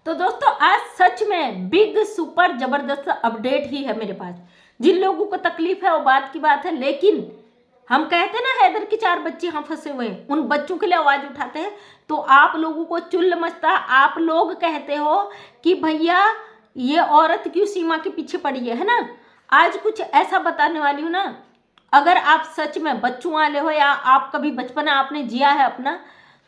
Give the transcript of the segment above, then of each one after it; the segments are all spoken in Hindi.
तो दोस्तों आज सच में बिग सुपर जबरदस्त अपडेट ही है मेरे पास। जिन लोगों को तकलीफ है वो बात की बात है, लेकिन हम कहते हैं ना हैदर के 4 बच्चे यहाँ फंसे हुए हैं, उन बच्चों के लिए आवाज उठाते हैं तो आप लोगों को चुल मचता। आप लोग कहते हो कि भैया ये औरत क्यों सीमा के पीछे पड़ी है ना। आज कुछ ऐसा बताने वाली हूँ ना, अगर आप सच में बच्चों वाले हो या आप कभी बचपना आपने जिया है अपना,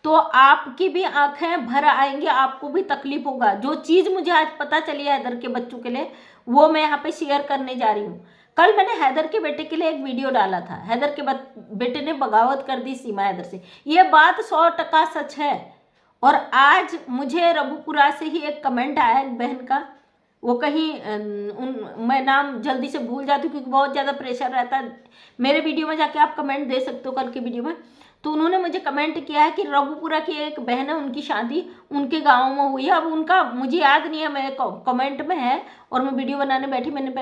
तो आपकी भी आंखें भर आएंगी, आपको भी तकलीफ होगा। जो चीज़ मुझे आज पता चली है हैदर के बच्चों के लिए, वो मैं यहाँ पे शेयर करने जा रही हूँ। कल मैंने हैदर के बेटे के लिए एक वीडियो डाला था, हैदर के बेटे ने बगावत कर दी सीमा हैदर से। ये बात 100% सच है। और आज मुझे रघुपुरा से ही एक कमेंट आया एक बहन का, वो कहीं मैं नाम जल्दी से भूल जाती हूँ क्योंकि बहुत ज़्यादा प्रेशर रहता है। मेरे वीडियो में जाके आप कमेंट दे सकते हो, कल के वीडियो में। तो उन्होंने मुझे कमेंट किया है कि रघुपुरा की एक बहन है, उनकी शादी उनके गांव में हुई है। अब उनका मुझे याद नहीं है, मैं कमेंट में है और मैं वीडियो बनाने बैठी, मैंने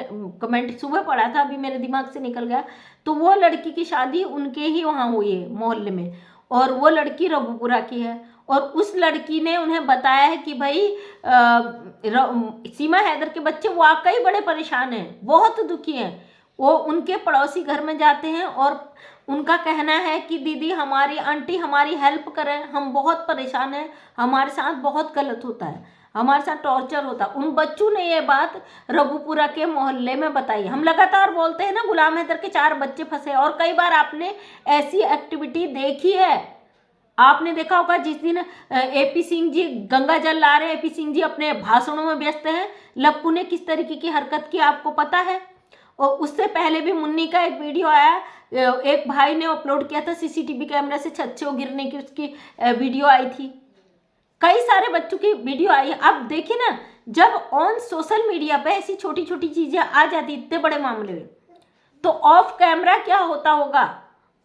कमेंट सुबह पढ़ा था, अभी मेरे दिमाग से निकल गया। तो वो लड़की की शादी उनके ही वहाँ हुई है मोहल्ले में, और वो लड़की रघुपुरा की है। और उस लड़की ने उन्हें बताया है कि भाई सीमा हैदर के बच्चे वाकई बड़े परेशान हैं, बहुत दुखी हैं। वो उनके पड़ोसी घर में जाते हैं और उनका कहना है कि दीदी हमारी आंटी हमारी हेल्प करें, हम बहुत परेशान हैं, हमारे साथ बहुत गलत होता है, हमारे साथ टॉर्चर होता है। उन बच्चों ने ये बात रघुपुरा के मोहल्ले में बताई। हम लगातार बोलते हैं ना गुलाम हैदर के 4 बच्चे फंसे, और कई बार आपने ऐसी एक्टिविटी देखी है। आपने देखा होगा जिस दिन एपी सिंह जी गंगा जल ला रहे हैं, एपी सिंह जी अपने भाषणों में व्यस्त हैं, लप्पू ने किस तरीके की हरकत की आपको पता है। और उससे पहले भी मुन्नी का एक वीडियो आया, एक भाई ने अपलोड किया था सीसीटीवी कैमरा से छत से गिरने की, उसकी वीडियो आई थी। कई सारे बच्चों की वीडियो आई है। अब देखिए ना, जब ऑन सोशल मीडिया पे ऐसी छोटी छोटी चीजें आ जाती इतने बड़े मामले में, तो ऑफ कैमरा क्या होता होगा।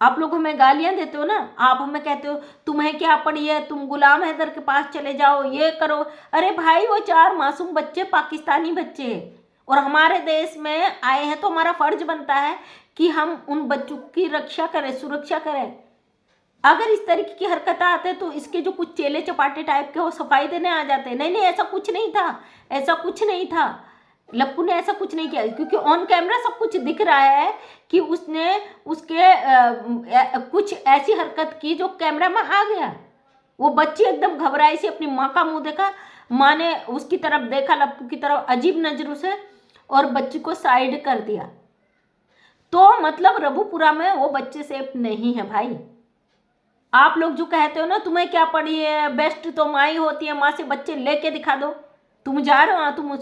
आप लोग हमें गालियां देते हो ना, आप हमें कहते हो तुम्हें क्या पड़ी है, तुम गुलाम हैदर के पास चले जाओ, ये करो। अरे भाई वो 4 मासूम बच्चे पाकिस्तानी बच्चे हैं और हमारे देश में आए हैं, तो हमारा फर्ज बनता है कि हम उन बच्चों की रक्षा करें, सुरक्षा करें। अगर इस तरीके की हरकतें आते तो इसके जो कुछ चेले चपाटे टाइप के वो सफाई देने आ जाते हैं। नहीं नहीं, ऐसा कुछ नहीं था, ऐसा कुछ नहीं था। लप्पू ने ऐसा कुछ नहीं किया, क्योंकि ऑन कैमरा सब कुछ दिख रहा है कि उसने उसके कुछ ऐसी हरकत की जो कैमरा में आ गया। वो बच्ची एकदम घबराई से अपनी माँ का मुंह देखा, माँ ने उसकी तरफ देखा, लप्पू की तरफ अजीब नजरों से, और बच्ची को साइड कर दिया। तो मतलब रघुपुरा में वो बच्चे सेफ नहीं है भाई। आप लोग जो कहते हो ना तुम्हें क्या पड़ी है, बेस्ट तो माँ ही होती है, माँ से बच्चे लेके दिखा दो। तुम जा रहे हो, तुम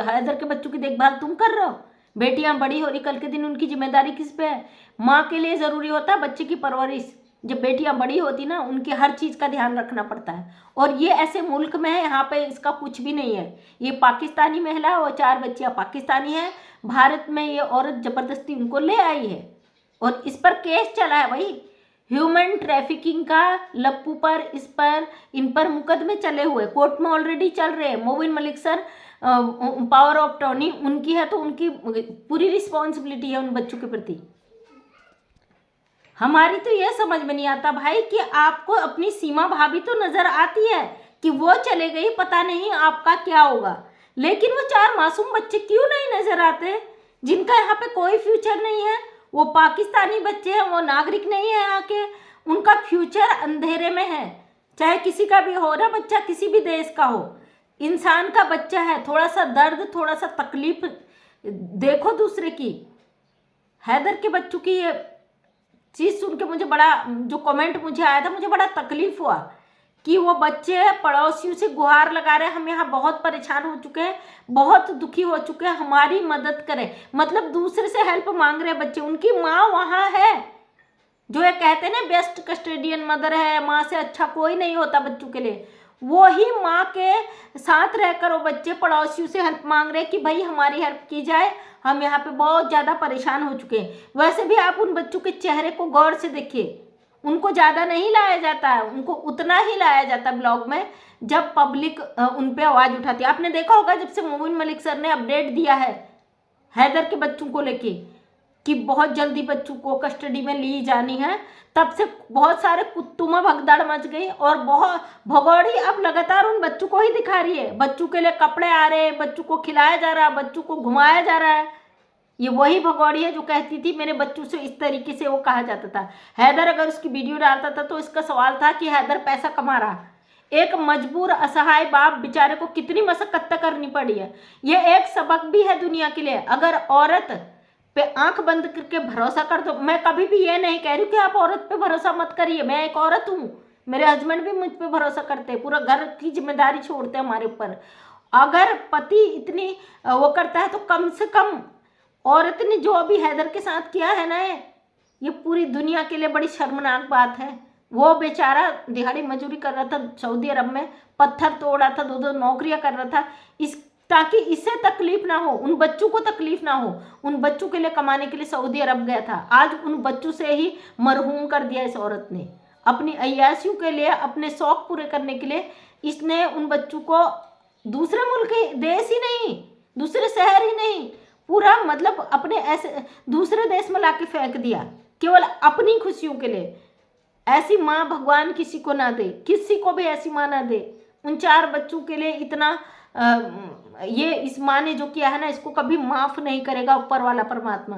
हैदर के बच्चों की देखभाल तुम कर रहे हो, बेटियां बड़ी हो रही, कल के दिन उनकी जिम्मेदारी किस पे है। माँ के लिए ज़रूरी होता है बच्चे की परवरिश। जब बेटियां बड़ी होती ना, उनकी हर चीज़ का ध्यान रखना पड़ता है। और ये ऐसे मुल्क में है, यहाँ पे इसका कुछ भी नहीं है। ये पाकिस्तानी महिला और 4 बच्चियाँ पाकिस्तानी हैं, भारत में ये औरत ज़बरदस्ती उनको ले आई है और इस पर केस चला है भाई, ह्यूमन ट्रैफिकिंग का। लप्पू पर, इस पर, इन पर मुकदमे चले हुए, कोर्ट में ऑलरेडी चल रहे हैं। Mobin Malik sir power of attorney उनकी है, तो उनकी पूरी रिस्पॉन्सिबिलिटी है उन बच्चों के प्रति। हमारी तो यह समझ में नहीं आता भाई कि आपको अपनी सीमा भाभी तो नजर आती है कि वो चले गई, पता नहीं आपका क्या होगा, लेकिन वो 4 मासूम बच्चे क्यों नहीं नजर आते जिनका यहाँ पे कोई फ्यूचर नहीं है। वो पाकिस्तानी बच्चे हैं, वो नागरिक नहीं है यहाँ के, उनका फ्यूचर अंधेरे में है। चाहे किसी का भी हो ना बच्चा, किसी भी देश का हो, इंसान का बच्चा है। थोड़ा सा दर्द, थोड़ा सा तकलीफ देखो दूसरे की। हैदर के बच्चों की ये चीज़ सुन के मुझे बड़ा, जो कमेंट मुझे आया था, मुझे बड़ा तकलीफ हुआ कि वो बच्चे पड़ोसियों से गुहार लगा रहे हैं, हम यहाँ बहुत परेशान हो चुके हैं, बहुत दुखी हो चुके हैं, हमारी मदद करें। मतलब दूसरे से हेल्प मांग रहे हैं बच्चे, उनकी माँ वहाँ है। जो ये कहते हैं ना बेस्ट कस्टोडियन मदर है, माँ से अच्छा कोई नहीं होता बच्चों के लिए, वो ही माँ के साथ रहकर वो बच्चे पड़ोसियों से हेल्प मांग रहे हैं कि भाई हमारी हेल्प की जाए, हम यहाँ पे बहुत ज़्यादा परेशान हो चुके हैं। वैसे भी आप उन बच्चों के चेहरे को गौर से देखिए, उनको ज़्यादा नहीं लाया जाता है, उनको उतना ही लाया जाता है ब्लॉग में जब पब्लिक उन पे आवाज़ उठाती है। आपने देखा होगा जब से मोबिन मलिक सर ने अपडेट दिया है हैदर के बच्चों को लेके, कि बहुत जल्दी बच्चों को कस्टडी में ली जानी है, तब से बहुत सारे कुत्तों में भगदड़ मच गई और बहुत भगौड़ी अब लगातार उन बच्चों को ही दिखा रही है। बच्चों के लिए कपड़े आ रहे हैं, बच्चों को खिलाया जा रहा है, बच्चों को घुमाया जा रहा है। ये वही भगौड़ी है जो कहती थी मेरे बच्चों से इस तरीके से वो कहा जाता था। हैदर अगर उसकी वीडियो डालता था तो इसका सवाल था कि हैदर पैसा कमा रहा। एक मजबूर असहाय बाप बेचारे को कितनी मशक्कत करनी पड़ी है। ये एक सबक भी है दुनिया के लिए। अगर औरत पे आंख बंद करके भरोसा कर दो, मैं कभी भी ये नहीं कह रही कि आप औरत पे भरोसा मत करिए, मैं एक औरत हूँ, मेरे हस्बैंड भी मुझ पे भरोसा करते हैं, पूरा घर की जिम्मेदारी छोड़ते हैं हमारे ऊपर। अगर पति इतनी वो करता है तो कम से कम औरत ने जो अभी हैदर के साथ किया है ना, ये पूरी दुनिया के लिए बड़ी शर्मनाक बात है। वो बेचारा दिहाड़ी मजदूरी कर रहा था सऊदी अरब में, पत्थर तोड़ रहा था, 2-2 नौकरियां कर रहा था, इस ताकि इससे तकलीफ ना हो, उन बच्चों को तकलीफ ना हो। उन बच्चों के लिए कमाने के लिए सऊदी अरब गया था। आज उन बच्चों से ही मरहूम कर दिया इस औरत ने। अपनी अय्याशियों के लिए, अपने शौक पूरे करने के लिए इसने उन बच्चों को दूसरे मुल्क ही, देश ही नहीं, दूसरे शहर ही नहीं, पूरा मतलब अपने ऐसे दूसरे देश में लाके फेंक दिया, केवल अपनी खुशियों के लिए। ऐसी माँ भगवान किसी को ना दे, किसी को भी ऐसी माँ ना दे। उन 4 बच्चों के लिए इतना ये इस माँ ने जो किया है ना, इसको कभी माफ नहीं करेगा ऊपर वाला परमात्मा।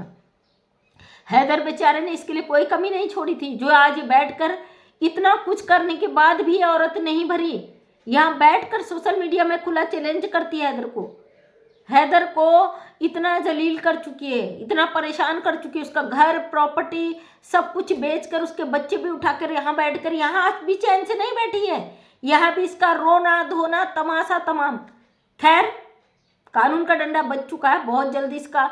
हैदर बेचारे ने इसके लिए कोई कमी नहीं छोड़ी थी, जो आज बैठकर इतना कुछ करने के बाद भी ये औरत नहीं भरी, यहाँ बैठकर सोशल मीडिया में खुला चैलेंज करती है हैदर को। हैदर को इतना जलील कर चुकी है, इतना परेशान कर चुकी है, उसका घर प्रॉपर्टी सब कुछ बेचकर, उसके बच्चे भी उठाकर यहाँ बैठकर, यहाँ आज भी चैन से नहीं बैठी है, यहाँ भी इसका रोना धोना तमाशा तमाम। खैर, कानून का डंडा बज चुका है, बहुत जल्दी इसका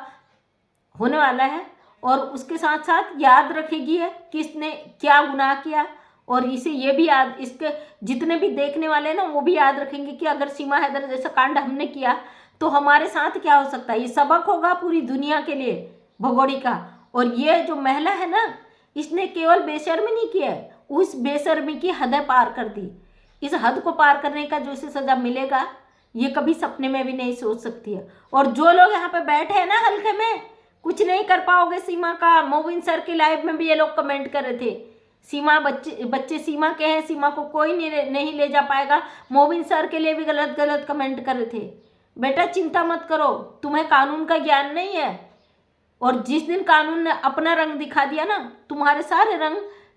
होने वाला है। और उसके साथ साथ याद रखेगी है कि इसने क्या गुनाह किया, और इसे ये भी याद, इसके जितने भी देखने वाले हैं ना वो भी याद रखेंगे कि अगर सीमा हैदर जैसा कांड हमने किया तो हमारे साथ क्या हो सकता है। ये सबक होगा पूरी दुनिया के लिए भगोड़ी का। और ये जो महिला है ना, इसने केवल बेशर्मी नहीं किया है, उस बेशर्मी की हदें पार कर दी। इस हद को पार करने का जो इसे सजा मिलेगा, ये कभी सपने में भी नहीं सोच सकती है। और जो लोग यहाँ पे बैठे हैं ना हल्के में, कुछ नहीं कर पाओगे सीमा का। मोबिन सर की लाइव में भी ये लोग कमेंट कर रहे थे, सीमा बच्चे सीमा के हैं, सीमा को कोई नहीं ले जा पाएगा। मोबिन सर के लिए भी गलत गलत कमेंट कर रहे थे। बेटा चिंता मत करो, तुम्हें कानून का ज्ञान नहीं है, और जिस दिन कानून ने अपना रंग दिखा दिया ना, तुम्हारे सारे रंग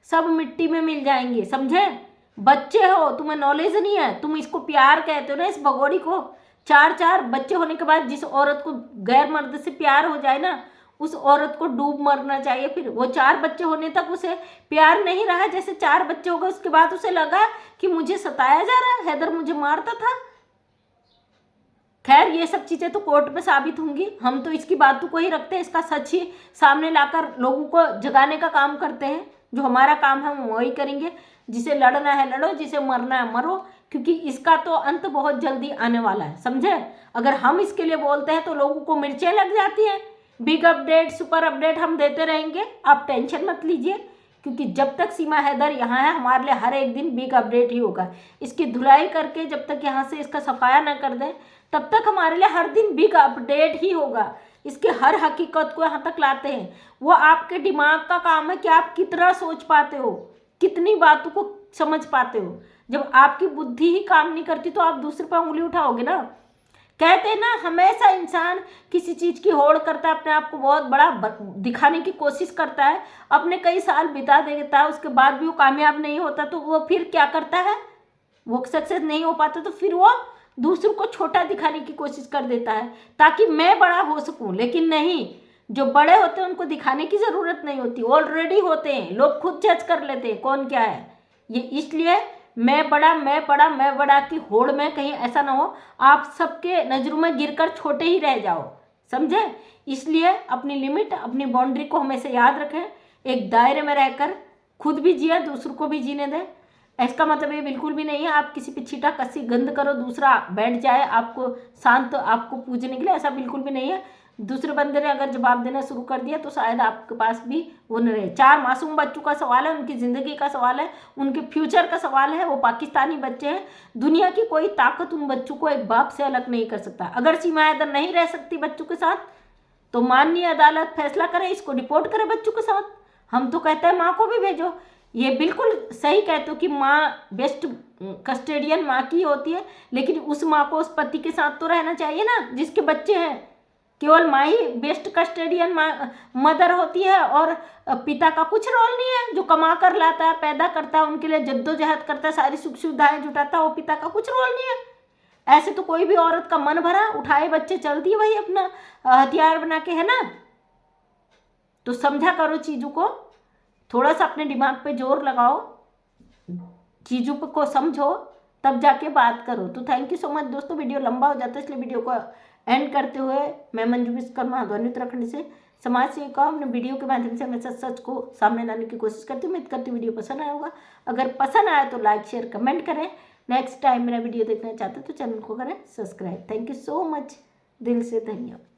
सब मिट्टी में मिल जाएंगे, समझे। बच्चे हो, तुम्हें नॉलेज नहीं है, तुम इसको प्यार कहते हो ना, इस भगोड़ी को। 4 बच्चे होने के बाद जिस औरत को गैर मर्द से प्यार हो जाए ना, उस औरत को डूब मरना चाहिए। फिर वो 4 बच्चे होने तक उसे प्यार नहीं रहा, जैसे 4 बच्चे हो गए उसके बाद उसे लगा कि मुझे सताया जा रहा है, हैदर मुझे मारता था। खैर, ये सब चीज़ें तो कोर्ट में साबित होंगी, हम तो इसकी बातों को ही रखते हैं, इसका सच ही सामने लाकर लोगों को जगाने का काम करते हैं। जो हमारा काम है हम वही करेंगे, जिसे लड़ना है लड़ो, जिसे मरना है मरो, क्योंकि इसका तो अंत बहुत जल्दी आने वाला है, समझे। अगर हम इसके लिए बोलते हैं तो लोगों को मिर्चें लग जाती हैं। बिग अपडेट सुपर अपडेट हम देते रहेंगे, आप टेंशन मत लीजिए, क्योंकि जब तक सीमा हैदर यहाँ है हमारे लिए हर एक दिन बिग अपडेट ही होगा। इसकी धुलाई करके जब तक यहाँ से इसका सफाया ना कर दें, तब तक हमारे लिए हर दिन बिग अपडेट ही होगा। इसके हर हकीकत को यहाँ तक लाते हैं। वो आपके दिमाग का काम है कि आप कितना सोच पाते हो, कितनी बातों को समझ पाते हो। जब आपकी बुद्धि ही काम नहीं करती तो आप दूसरे पर उंगली उठाओगे ना। कहते हैं ना, हमेशा इंसान किसी चीज़ की होड़ करता है, अपने आप को बहुत बड़ा दिखाने की कोशिश करता है, अपने कई साल बिता देता है, उसके बाद भी वो कामयाब नहीं होता, तो वो फिर क्या करता है, वो सक्सेस नहीं हो पाता तो फिर वो दूसरों को छोटा दिखाने की कोशिश कर देता है, ताकि मैं बड़ा हो सकूं। लेकिन नहीं, जो बड़े होते हैं उनको दिखाने की ज़रूरत नहीं होती, ऑलरेडी होते हैं, लोग खुद जज कर लेते हैं कौन क्या है। ये इसलिए मैं बड़ा की होड़ में कहीं ऐसा ना हो आप सबके नज़रों में गिरकर छोटे ही रह जाओ, समझे। इसलिए अपनी लिमिट, अपनी बाउंड्री को हमेशा याद रखें, एक दायरे में रहकर खुद भी जिए, दूसरों को भी जीने दें। इसका मतलब ये बिल्कुल भी नहीं है आप किसी पे छीटा कसी गंद करो, दूसरा बैठ जाए आपको शांत आपको पूजने के लिए, ऐसा बिल्कुल भी नहीं है। दूसरे बंदे ने अगर जवाब देना शुरू कर दिया तो शायद आपके पास भी वो न रहे। 4 मासूम बच्चों का सवाल है, उनकी ज़िंदगी का सवाल है, उनके फ्यूचर का सवाल है। वो पाकिस्तानी बच्चे हैं, दुनिया की कोई ताकत उन बच्चों को एक बाप से अलग नहीं कर सकता। अगर सीमा हैदर नहीं रह सकती बच्चों के साथ तो माननीय अदालत फैसला करे, इसको डिपोर्ट करे बच्चों के साथ। हम तो कहते हैं माँ को भी भेजो। ये बिल्कुल सही कहते हो कि माँ बेस्ट कस्टोडियन माँ की होती है, लेकिन उस माँ को उस पति के साथ तो रहना चाहिए ना जिसके बच्चे हैं। केवल माँ ही बेस्ट कस्टोडियन मदर होती है और पिता का कुछ रोल नहीं है। जो कमा कर लाता है, पैदा करता है, उनके लिए जद्दोजहद करता है, सारी सुख सुविधाएं जुटाता है, वो पिता का कुछ रोल नहीं है। ऐसे तो कोई भी औरत का मन भरा, उठाए बच्चे, चलती है भाई अपना हथियार बना के, है ना। तो समझा करो चीज़ों को, थोड़ा सा अपने दिमाग पे जोर लगाओ, चीज़ों को समझो, तब जाके बात करो। तो थैंक यू सो मच दोस्तों। वीडियो लंबा हो जाता है इसलिए वीडियो को एंड करते हुए मैं मंजू विश्वकर्मा हल्द्वानी उत्तराखंड से समाज सेविका अपने वीडियो के माध्यम से हमेशा सच को सामने लाने की कोशिश करती हूँ। उम्मीद करती हूँ वीडियो पसंद आया होगा। अगर पसंद आया तो लाइक शेयर कमेंट करें। नेक्स्ट टाइम मेरा वीडियो देखना चाहते हैं तो चैनल को करें subscribe. Thank you so much, दिल से धन्यवाद।